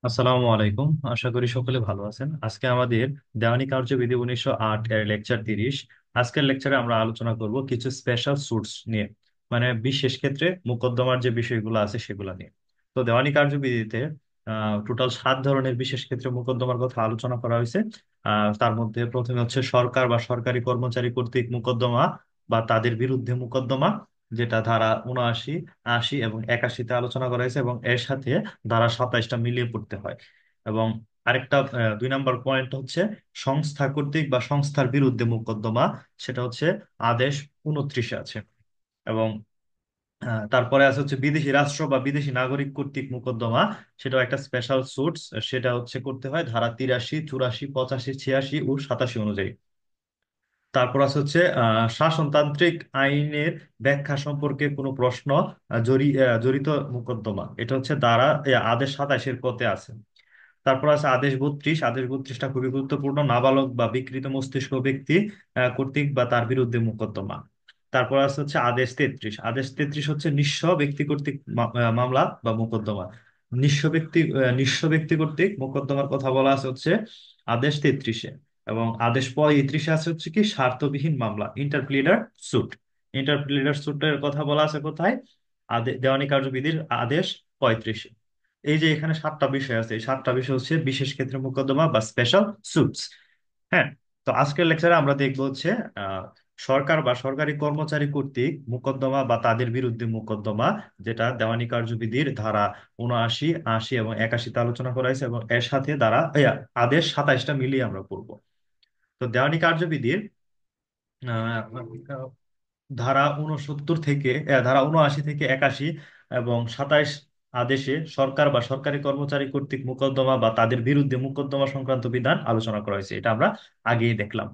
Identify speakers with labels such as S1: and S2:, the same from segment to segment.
S1: আসসালামু আলাইকুম। আশা করি সকলে ভালো আছেন। আজকে আমাদের দেওয়ানি কার্যবিধি 1908 এর লেকচার 30। আজকের লেকচারে আমরা আলোচনা করব কিছু স্পেশাল সুটস নিয়ে, মানে বিশেষ ক্ষেত্রে মোকদ্দমার যে বিষয়গুলো আছে সেগুলো নিয়ে। তো দেওয়ানি কার্যবিধিতে টোটাল 7 ধরনের বিশেষ ক্ষেত্রে মোকদ্দমার কথা আলোচনা করা হয়েছে। তার মধ্যে প্রথমে হচ্ছে সরকার বা সরকারি কর্মচারী কর্তৃক মোকদ্দমা বা তাদের বিরুদ্ধে মোকদ্দমা, যেটা ধারা 79, 80 এবং 81-তে আলোচনা করা হয়েছে, এবং এর সাথে ধারা 27টা মিলিয়ে পড়তে হয়। এবং আরেকটা 2 নম্বর পয়েন্ট হচ্ছে সংস্থা কর্তৃক বা সংস্থার বিরুদ্ধে মোকদ্দমা, সেটা হচ্ছে আদেশ 29-এ আছে। এবং তারপরে আছে হচ্ছে বিদেশি রাষ্ট্র বা বিদেশি নাগরিক কর্তৃক মোকদ্দমা, সেটাও একটা স্পেশাল সুটস। সেটা হচ্ছে করতে হয় ধারা 83, 84, 85, 86 ও 87 অনুযায়ী। তারপর আছে হচ্ছে শাসনতান্ত্রিক আইনের ব্যাখ্যা সম্পর্কে কোনো প্রশ্ন জড়িত মোকদ্দমা, এটা হচ্ছে আদেশ 27-এর পথে আছে। তারপর আছে আদেশ 32। আদেশ 32টা খুবই গুরুত্বপূর্ণ, নাবালক বা বিকৃত মস্তিষ্ক ব্যক্তি কর্তৃক বা তার বিরুদ্ধে মোকদ্দমা। তারপর আছে হচ্ছে আদেশ 33। আদেশ 33 হচ্ছে নিঃস্ব ব্যক্তি কর্তৃক মামলা বা মোকদ্দমা। নিঃস্ব ব্যক্তি কর্তৃক মোকদ্দমার কথা বলা আছে হচ্ছে আদেশ 33-এ। এবং আদেশ 35-এ আছে হচ্ছে কি স্বার্থবিহীন মামলা, ইন্টারপ্লিডার সুট। ইন্টারপ্লিডার সুটের কথা বলা আছে কোথায়? দেওয়ানি কার্যবিধির আদেশ 35-এ। এই যে এখানে 7টা বিষয় আছে, এই 7টা বিষয় হচ্ছে বিশেষ ক্ষেত্রে মোকদ্দমা বা স্পেশাল সুটস। হ্যাঁ। তো আজকের লেকচারে আমরা দেখবো হচ্ছে আহ, সরকার বা সরকারি কর্মচারী কর্তৃক মোকদ্দমা বা তাদের বিরুদ্ধে মোকদ্দমা, যেটা দেওয়ানি কার্যবিধির ধারা 79, 80 এবং 81-তে আলোচনা করা হয়েছে, এবং এর সাথে আদেশ 27টা মিলিয়ে আমরা করব। তো দেওয়ানি কার্যবিধির আহ, ধারা 69 থেকে ধারা 79 থেকে 81 এবং 27 আদেশে সরকার বা সরকারি কর্মচারী কর্তৃক মোকদ্দমা বা তাদের বিরুদ্ধে মোকদ্দমা সংক্রান্ত বিধান আলোচনা করা হয়েছে, এটা আমরা আগেই দেখলাম।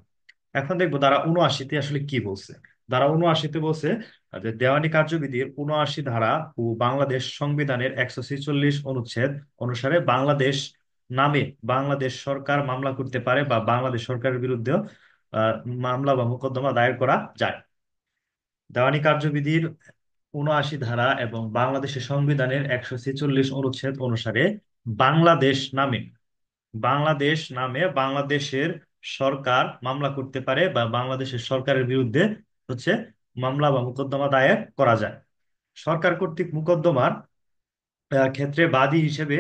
S1: এখন দেখবো ধারা 79-তে আসলে কি বলছে। ধারা 79-তে বলছে যে দেওয়ানি কার্যবিধির 79 ধারা ও বাংলাদেশ সংবিধানের 146 অনুচ্ছেদ অনুসারে বাংলাদেশ নামে বাংলাদেশ সরকার মামলা করতে পারে বা বাংলাদেশ সরকারের বিরুদ্ধে আহ, মামলা বা মোকদ্দমা দায়ের করা যায়। দেওয়ানি কার্যবিধির 79 ধারা এবং বাংলাদেশের সংবিধানের 146 অনুচ্ছেদ অনুসারে বাংলাদেশ নামে বাংলাদেশ নামে বাংলাদেশের সরকার মামলা করতে পারে বা বাংলাদেশের সরকারের বিরুদ্ধে হচ্ছে মামলা বা মোকদ্দমা দায়ের করা যায়। সরকার কর্তৃক মোকদ্দমার ক্ষেত্রে বাদী হিসেবে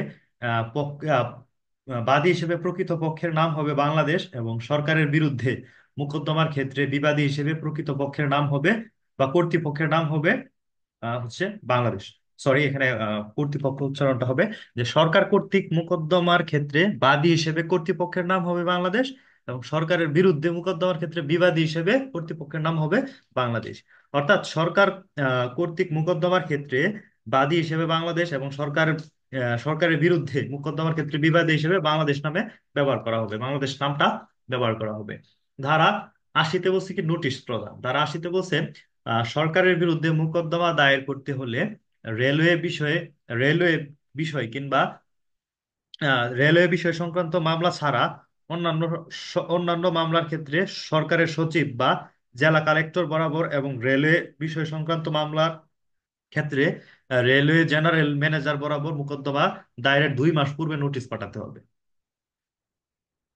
S1: প্রকৃত পক্ষের নাম হবে বাংলাদেশ, এবং সরকারের বিরুদ্ধে মোকদ্দমার ক্ষেত্রে বিবাদী হিসেবে প্রকৃত পক্ষের নাম হবে বা কর্তৃপক্ষের নাম হবে হচ্ছে বাংলাদেশ। সরি, এখানে কর্তৃপক্ষ উচ্চারণটা হবে যে সরকার কর্তৃক মোকদ্দমার ক্ষেত্রে বাদী হিসেবে কর্তৃপক্ষের নাম হবে বাংলাদেশ, এবং সরকারের বিরুদ্ধে মোকদ্দমার ক্ষেত্রে বিবাদী হিসেবে কর্তৃপক্ষের নাম হবে বাংলাদেশ। অর্থাৎ সরকার কর্তৃক মোকদ্দমার ক্ষেত্রে বাদী হিসেবে বাংলাদেশ, এবং সরকারের বিরুদ্ধে মোকদ্দমার ক্ষেত্রে বিবাদী হিসেবে বাংলাদেশ নামে ব্যবহার করা হবে, বাংলাদেশ নামটা ব্যবহার করা হবে। ধারা 80-তে বলছে কি নোটিশ প্রদান। ধারা 80-তে বলছে সরকারের বিরুদ্ধে মোকদ্দমা দায়ের করতে হলে রেলওয়ে বিষয়ে রেলওয়ে বিষয় কিংবা রেলওয়ে বিষয় সংক্রান্ত মামলা ছাড়া অন্যান্য অন্যান্য মামলার ক্ষেত্রে সরকারের সচিব বা জেলা কালেক্টর বরাবর, এবং রেলওয়ে বিষয় সংক্রান্ত মামলার ক্ষেত্রে রেলওয়ে জেনারেল ম্যানেজার বরাবর মোকদ্দমা দায়েরের 2 মাস পূর্বে নোটিশ পাঠাতে হবে।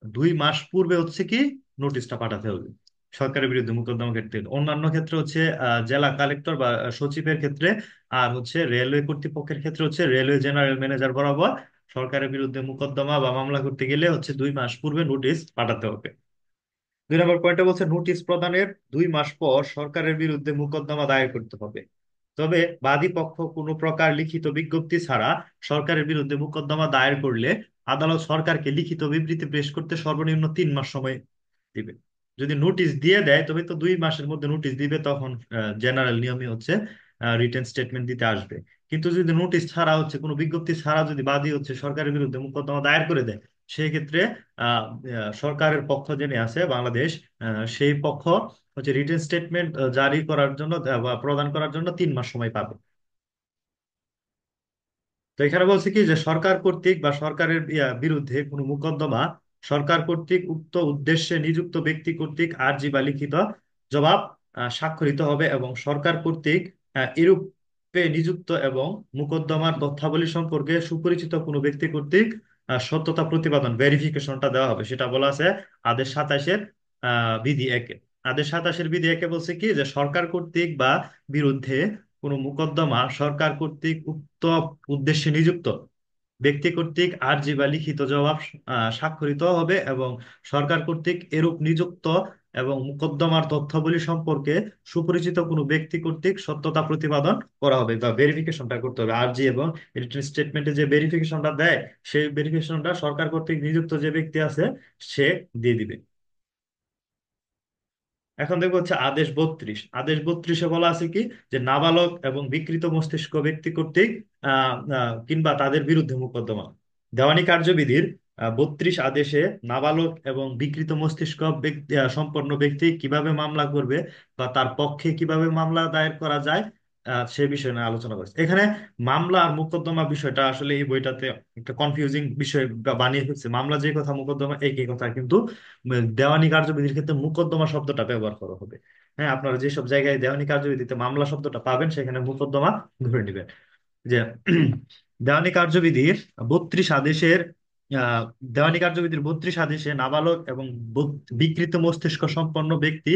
S1: 2 মাস পূর্বে হচ্ছে কি নোটিশটা পাঠাতে হবে সরকারের বিরুদ্ধে মোকদ্দমা ক্ষেত্রে। অন্যান্য ক্ষেত্রে হচ্ছে জেলা কালেক্টর বা সচিবের ক্ষেত্রে, আর হচ্ছে রেলওয়ে কর্তৃপক্ষের ক্ষেত্রে হচ্ছে রেলওয়ে জেনারেল ম্যানেজার বরাবর সরকারের বিরুদ্ধে মোকদ্দমা বা মামলা করতে গেলে হচ্ছে 2 মাস পূর্বে নোটিশ পাঠাতে হবে। 2 নম্বর পয়েন্টে বলছে নোটিশ প্রদানের 2 মাস পর সরকারের বিরুদ্ধে মোকদ্দমা দায়ের করতে হবে। তবে বাদী পক্ষ কোনো প্রকার লিখিত বিজ্ঞপ্তি ছাড়া সরকারের বিরুদ্ধে মোকদ্দমা দায়ের করলে আদালত সরকারকে লিখিত বিবৃতি পেশ করতে সর্বনিম্ন 3 মাস সময় দিবে। যদি নোটিশ দিয়ে দেয় তবে তো 2 মাসের মধ্যে নোটিশ দিবে, তখন জেনারেল নিয়মে হচ্ছে রিটেন স্টেটমেন্ট দিতে আসবে। কিন্তু যদি নোটিশ ছাড়া হচ্ছে কোনো বিজ্ঞপ্তি ছাড়া যদি বাদী হচ্ছে সরকারের বিরুদ্ধে মোকদ্দমা দায়ের করে দেয়, সেই ক্ষেত্রে আহ, সরকারের পক্ষ যিনি আছে বাংলাদেশ, সেই পক্ষ হচ্ছে রিটেন স্টেটমেন্ট জারি করার জন্য বা প্রদান করার জন্য 3 মাস সময় পাবে। তো এখানে বলছে কি যে সরকার কর্তৃক বা সরকারের বিরুদ্ধে কোনো মোকদ্দমা সরকার কর্তৃক উক্ত উদ্দেশ্যে নিযুক্ত ব্যক্তি কর্তৃক আর্জি বা লিখিত জবাব স্বাক্ষরিত হবে, এবং সরকার কর্তৃক এরূপে নিযুক্ত এবং মোকদ্দমার তথ্যাবলী সম্পর্কে সুপরিচিত কোনো ব্যক্তি কর্তৃক সত্যতা প্রতিপাদন ভেরিফিকেশনটা দেওয়া হবে, সেটা বলা আছে আদেশ 27-এর বিধি একে। আদেশ 27-এর বিধি একে বলছে কি, যে সরকার কর্তৃক বা বিরুদ্ধে কোনো মোকদ্দমা সরকার কর্তৃক উক্ত উদ্দেশ্যে নিযুক্ত ব্যক্তি কর্তৃক আর্জি বা লিখিত জবাব স্বাক্ষরিত হবে, এবং সরকার কর্তৃক এরূপ নিযুক্ত এবং মোকদ্দমার তথ্যাবলী সম্পর্কে সুপরিচিত কোনো ব্যক্তি কর্তৃক সত্যতা প্রতিপাদন করা হবে বা ভেরিফিকেশনটা করতে হবে। আরজি এবং রিটেন স্টেটমেন্টে যে ভেরিফিকেশনটা দেয়, সেই ভেরিফিকেশনটা সরকার কর্তৃক নিযুক্ত যে ব্যক্তি আছে সে দিয়ে দিবে। এখন দেখবো হচ্ছে আদেশ 32। আদেশ 32-এ বলা আছে কি, যে নাবালক এবং বিকৃত মস্তিষ্ক ব্যক্তি কর্তৃক কিংবা তাদের বিরুদ্ধে মোকদ্দমা। দেওয়ানি কার্যবিধির 32 আদেশে নাবালক এবং বিকৃত মস্তিষ্ক ব্যক্তি সম্পন্ন ব্যক্তি কিভাবে মামলা করবে বা তার পক্ষে কিভাবে মামলা দায়ের করা যায়, সে বিষয় নিয়ে আলোচনা করেছে এখানে। মামলা আর মোকদ্দমা বিষয়টা আসলে এই বইটাতে একটা কনফিউজিং বিষয় বানিয়ে ফেলছে। মামলা যে কথা, মোকদ্দমা একই কথা, কিন্তু দেওয়ানি কার্যবিধির ক্ষেত্রে মোকদ্দমা শব্দটা ব্যবহার করা হবে। হ্যাঁ, আপনারা যেসব জায়গায় দেওয়ানি কার্যবিধিতে মামলা শব্দটা পাবেন, সেখানে মোকদ্দমা ধরে নেবেন। যে দেওয়ানি কার্যবিধির 32 আদেশের আহ, দেওয়ানি কার্যবিধির 32 আদেশে নাবালক এবং বিকৃত মস্তিষ্ক সম্পন্ন ব্যক্তি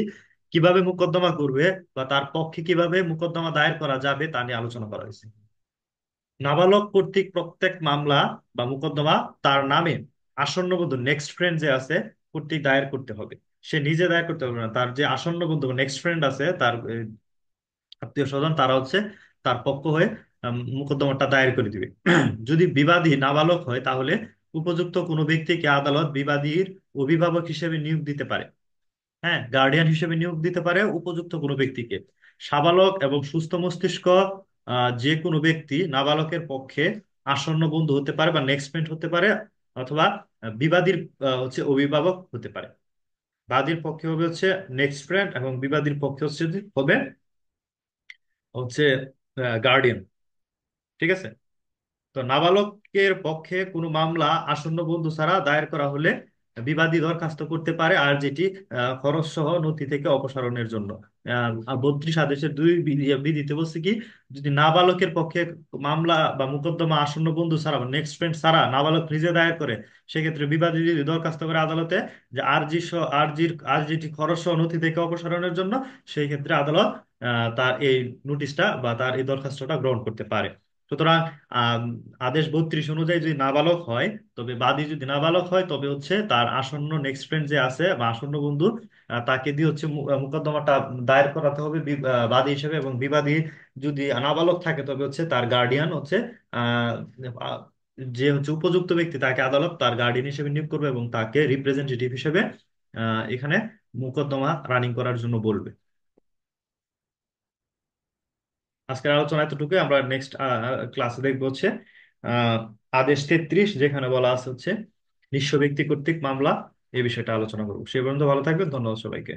S1: কিভাবে মোকদ্দমা করবে বা তার পক্ষে কিভাবে মোকদ্দমা দায়ের করা যাবে তা নিয়ে আলোচনা করা হয়েছে। নাবালক কর্তৃক প্রত্যেক মামলা বা মোকদ্দমা তার নামে আসন্ন বন্ধু নেক্সট ফ্রেন্ড যে আছে কর্তৃক দায়ের করতে হবে। সে নিজে দায়ের করতে হবে না, তার যে আসন্ন বন্ধু নেক্সট ফ্রেন্ড আছে, তার আত্মীয় স্বজন, তারা হচ্ছে তার পক্ষ হয়ে মোকদ্দমাটা দায়ের করে দিবে। যদি বিবাদী নাবালক হয়, তাহলে উপযুক্ত কোনো ব্যক্তিকে আদালত বিবাদীর অভিভাবক হিসেবে নিয়োগ দিতে পারে। হ্যাঁ, গার্ডিয়ান হিসেবে নিয়োগ দিতে পারে উপযুক্ত কোনো ব্যক্তিকে। সাবালক এবং সুস্থ মস্তিষ্ক যে কোনো ব্যক্তি নাবালকের পক্ষে আসন্ন বন্ধু হতে পারে বা নেক্সট ফ্রেন্ড হতে পারে, অথবা বিবাদীর হচ্ছে অভিভাবক হতে পারে। বাদীর পক্ষে হবে হচ্ছে নেক্সট ফ্রেন্ড, এবং বিবাদীর পক্ষে হচ্ছে হবে হচ্ছে গার্ডিয়ান। ঠিক আছে। তো নাবালকের পক্ষে কোনো মামলা আসন্ন বন্ধু ছাড়া দায়ের করা হলে বিবাদী দরখাস্ত করতে পারে, আর যেটি খরচ সহ নথি থেকে অপসারণের জন্য। 32 আদেশের 2 বিধিতে বলছে কি, যদি নাবালকের পক্ষে মামলা বা মোকদ্দমা আসন্ন বন্ধু ছাড়া বা নেক্সট ফ্রেন্ড ছাড়া নাবালক নিজে দায়ের করে, সেক্ষেত্রে বিবাদী যদি দরখাস্ত করে আদালতে যে আর্জিটি খরচ সহ নথি থেকে অপসারণের জন্য, সেই ক্ষেত্রে আদালত তার এই নোটিশটা বা তার এই দরখাস্তটা গ্রহণ করতে পারে। সুতরাং আম, আদেশ 32 অনুযায়ী যদি নাবালক হয়, তবে বাদী যদি নাবালক হয়, তবে হচ্ছে তার আসন্ন নেক্সট ফ্রেন্ড যে আছে বা আসন্ন বন্ধু, তাকে দিয়ে হচ্ছে মোকদ্দমাটা দায়ের করাতে হবে বাদী হিসেবে। এবং বিবাদী যদি নাবালক থাকে, তবে হচ্ছে তার গার্ডিয়ান হচ্ছে আহ, আহ, যে হচ্ছে উপযুক্ত ব্যক্তি, তাকে আদালত তার গার্ডিয়ান হিসেবে নিয়োগ করবে এবং তাকে রিপ্রেজেন্টেটিভ হিসেবে এখানে মোকদ্দমা রানিং করার জন্য বলবে। আজকের আলোচনা এতটুকুই। আমরা নেক্সট ক্লাসে দেখবো হচ্ছে আহ, আদেশ 33, যেখানে বলা আছে হচ্ছে নিঃস্ব ব্যক্তি কর্তৃক মামলা, এই বিষয়টা আলোচনা করবো। সে পর্যন্ত ভালো থাকবেন, ধন্যবাদ সবাইকে।